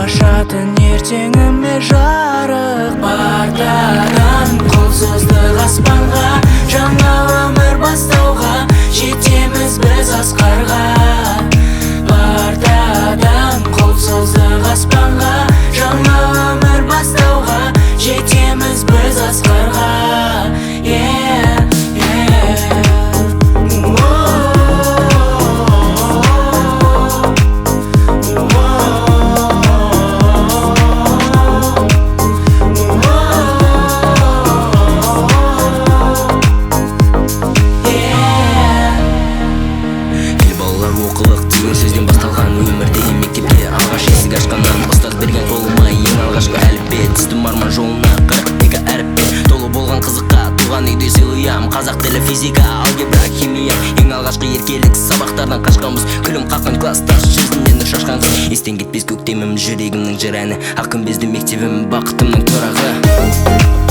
ашатын ертеңіме жарық бартадан қолсыздық аспанға, жаңа өмір бастауға жетеміз біз асқарға. Бартадан қолсыздық аспанға, жаңа өмір бастауға жетеміз біз асқарға. Оқылық деген сөзден басталған өмірде мектепте алғаш есік ашқаннан ұстаз берген қолыма ең алғашқы әліппе түстім арман жолына 42 әріппен толы болған қызыққа туған үйде сыйлыям қазақ тілі физика алгебра химия ең алғашқы еркелік сабақтардан қашқанбыз күлім қаққан класстас жүзінен нұр шашқан қыз естен кетпес көктемім жүрегімнің жыр әні ақ күмбезді мектебім бақытымның тұрағы.